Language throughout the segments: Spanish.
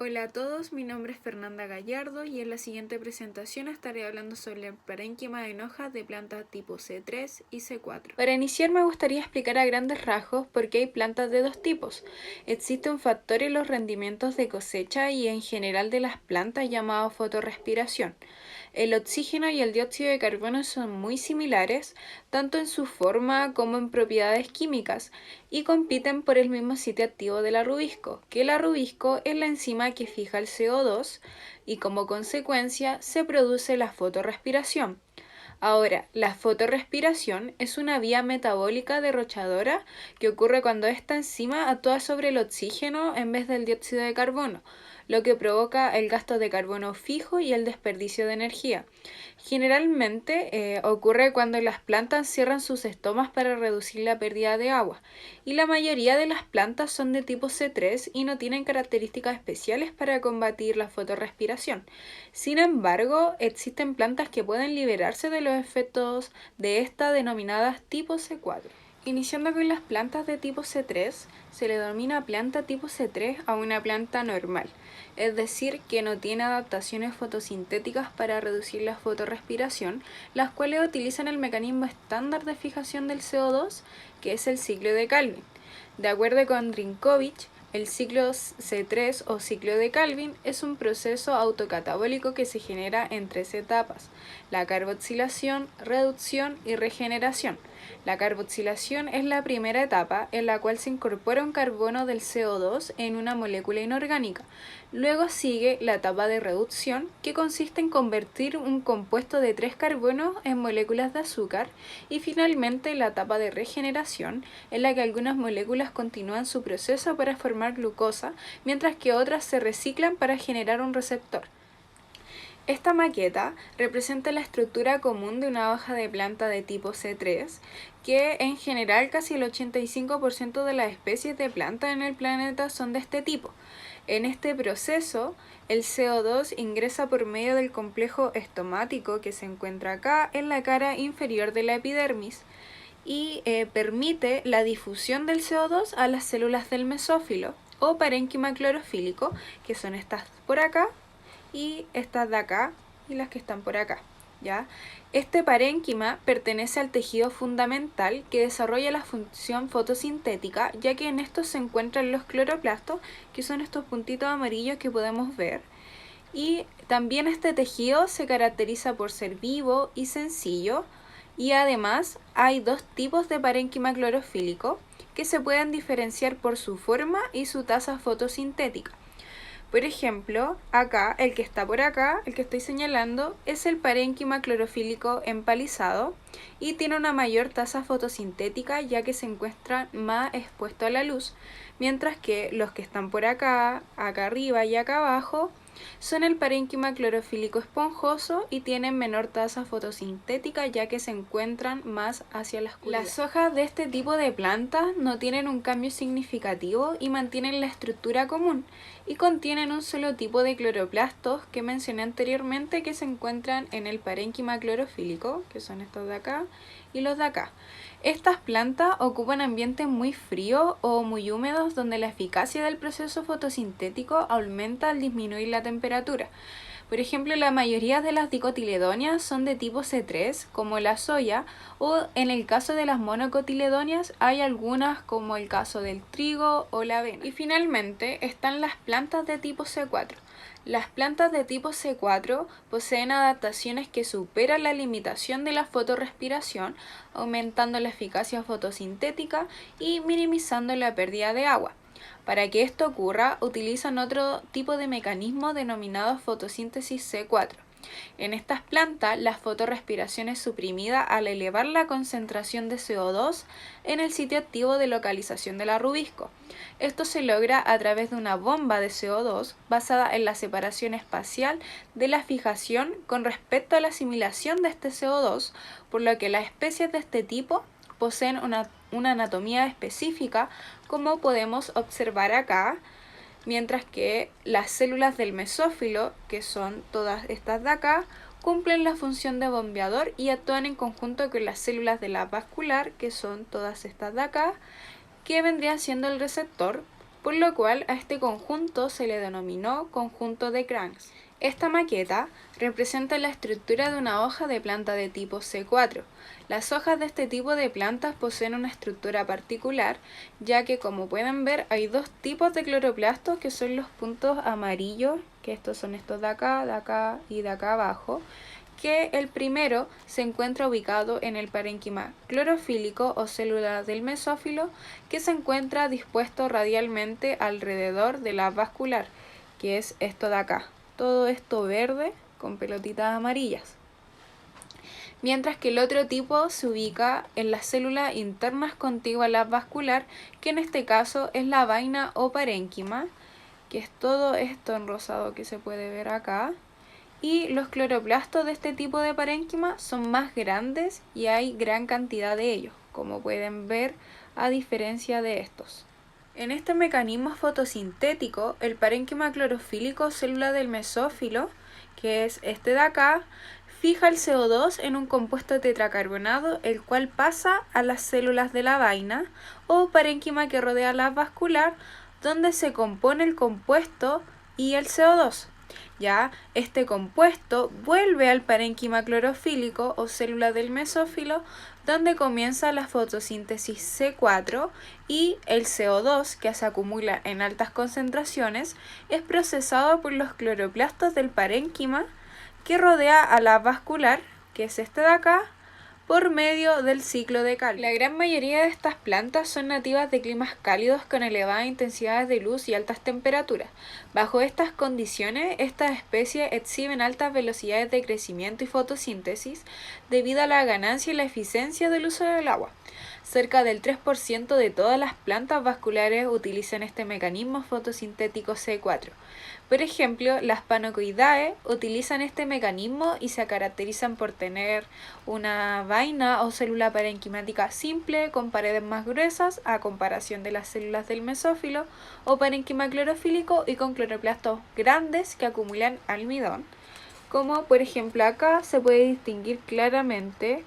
Hola a todos, mi nombre es Fernanda Gallardo y en la siguiente presentación estaré hablando sobre el parénquima en hojas de plantas tipo C3 y C4. Para iniciar me gustaría explicar a grandes rasgos por qué hay plantas de dos tipos. Existe un factor en los rendimientos de cosecha y en general de las plantas llamado fotorrespiración. El oxígeno y el dióxido de carbono son muy similares, tanto en su forma como en propiedades químicas, y compiten por el mismo sitio activo del arrubisco, que el arrubisco es la enzima que fija el CO2 y como consecuencia se produce la fotorrespiración. Ahora, la fotorrespiración es una vía metabólica derrochadora que ocurre cuando esta enzima actúa sobre el oxígeno en vez del dióxido de carbono, lo que provoca el gasto de carbono fijo y el desperdicio de energía. Generalmente ocurre cuando las plantas cierran sus estomas para reducir la pérdida de agua, y la mayoría de las plantas son de tipo C3 y no tienen características especiales para combatir la fotorrespiración. Sin embargo, existen plantas que pueden liberarse de los efectos de esta denominadas tipo C4. Iniciando con las plantas de tipo C3, se le denomina planta tipo C3 a una planta normal, es decir, que no tiene adaptaciones fotosintéticas para reducir la fotorrespiración, las cuales utilizan el mecanismo estándar de fijación del CO2, que es el ciclo de Calvin. De acuerdo con Drinkovich, el ciclo C3 o ciclo de Calvin es un proceso autocatabólico que se genera en tres etapas: la carboxilación, reducción y regeneración. La carboxilación es la primera etapa en la cual se incorpora un carbono del CO2 en una molécula inorgánica. Luego sigue la etapa de reducción, que consiste en convertir un compuesto de 3 carbonos en moléculas de azúcar, y finalmente la etapa de regeneración, en la que algunas moléculas continúan su proceso para formar glucosa, mientras que otras se reciclan para generar un receptor. Esta maqueta representa la estructura común de una hoja de planta de tipo C3, que en general casi el 85% de las especies de plantas en el planeta son de este tipo. En este proceso, el CO2 ingresa por medio del complejo estomático que se encuentra acá en la cara inferior de la epidermis y permite la difusión del CO2 a las células del mesófilo o parénquima clorofílico, que son estas por acá y estas de acá y las que están por acá, ¿ya? Este parénquima pertenece al tejido fundamental que desarrolla la función fotosintética, ya que en estos se encuentran los cloroplastos, que son estos puntitos amarillos que podemos ver. Y también este tejido se caracteriza por ser vivo y sencillo, y además hay dos tipos de parénquima clorofílico que se pueden diferenciar por su forma y su tasa fotosintética. Por ejemplo, acá, el que está por acá, el que estoy señalando, es el parénquima clorofílico empalizado y tiene una mayor tasa fotosintética, ya que se encuentra más expuesto a la luz, mientras que los que están por acá, acá arriba y acá abajo, son el parénquima clorofílico esponjoso y tienen menor tasa fotosintética, ya que se encuentran más hacia la oscuridad. Las hojas de este tipo de plantas no tienen un cambio significativo y mantienen la estructura común, y contienen un solo tipo de cloroplastos que mencioné anteriormente, que se encuentran en el parénquima clorofílico, que son estos de acá y los de acá. Estas plantas ocupan ambientes muy fríos o muy húmedos, donde la eficacia del proceso fotosintético aumenta al disminuir la temperatura. Por ejemplo, la mayoría de las dicotiledonias son de tipo C3, como la soya, o en el caso de las monocotiledonias hay algunas, como el caso del trigo o la avena. Y finalmente están las plantas de tipo C4. Las plantas de tipo C4 poseen adaptaciones que superan la limitación de la fotorrespiración, aumentando la eficacia fotosintética y minimizando la pérdida de agua. Para que esto ocurra, utilizan otro tipo de mecanismo denominado fotosíntesis C4. En estas plantas, la fotorrespiración es suprimida al elevar la concentración de CO2 en el sitio activo de localización del arrubisco. Esto se logra a través de una bomba de CO2 basada en la separación espacial de la fijación con respecto a la asimilación de este CO2, por lo que las especies de este tipo poseen una anatomía específica, como podemos observar acá, mientras que las células del mesófilo, que son todas estas de acá, cumplen la función de bombeador y actúan en conjunto con las células de la vascular, que son todas estas de acá, que vendrían siendo el receptor, por lo cual a este conjunto se le denominó conjunto de Cranks. Esta maqueta representa la estructura de una hoja de planta de tipo C4. Las hojas de este tipo de plantas poseen una estructura particular, ya que como pueden ver hay dos tipos de cloroplastos que son los puntos amarillos, que estos son estos de acá y de acá abajo, que el primero se encuentra ubicado en el parénquima clorofílico o célula del mesófilo, que se encuentra dispuesto radialmente alrededor de la vascular, que es esto de acá. Todo esto verde con pelotitas amarillas. Mientras que el otro tipo se ubica en las células internas contiguas a la vascular, que en este caso es la vaina o parénquima, que es todo esto en rosado que se puede ver acá. Y los cloroplastos de este tipo de parénquima son más grandes y hay gran cantidad de ellos, como pueden ver a diferencia de estos. En este mecanismo fotosintético, el parénquima clorofílico célula del mesófilo, que es este de acá, fija el CO2 en un compuesto tetracarbonado, el cual pasa a las células de la vaina o parénquima que rodea la vascular, donde se compone el compuesto y el CO2. Ya, este compuesto vuelve al parénquima clorofílico o célula del mesófilo, donde comienza la fotosíntesis C4 y el CO2, que se acumula en altas concentraciones, es procesado por los cloroplastos del parénquima que rodea a la vascular, que es este de acá, por medio del ciclo de Calvi. La gran mayoría de estas plantas son nativas de climas cálidos con elevadas intensidades de luz y altas temperaturas. Bajo estas condiciones, estas especies exhiben altas velocidades de crecimiento y fotosíntesis debido a la ganancia y la eficiencia del uso del agua. Cerca del 3% de todas las plantas vasculares utilizan este mecanismo fotosintético C4. Por ejemplo, las Panocoideae utilizan este mecanismo y se caracterizan por tener una vaina o célula parenquimática simple con paredes más gruesas a comparación de las células del mesófilo o parénquima clorofílico y con cloroplastos grandes que acumulan almidón. Como por ejemplo acá se puede distinguir claramente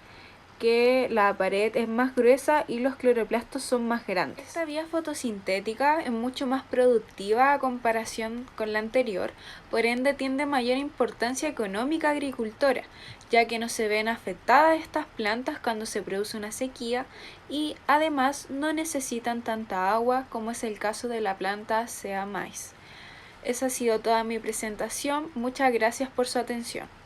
que la pared es más gruesa y los cloroplastos son más grandes. Esta vía fotosintética es mucho más productiva a comparación con la anterior, por ende tiene mayor importancia económica agricultora, ya que no se ven afectadas estas plantas cuando se produce una sequía y además no necesitan tanta agua como es el caso de la planta Sea maíz. Esa ha sido toda mi presentación, muchas gracias por su atención.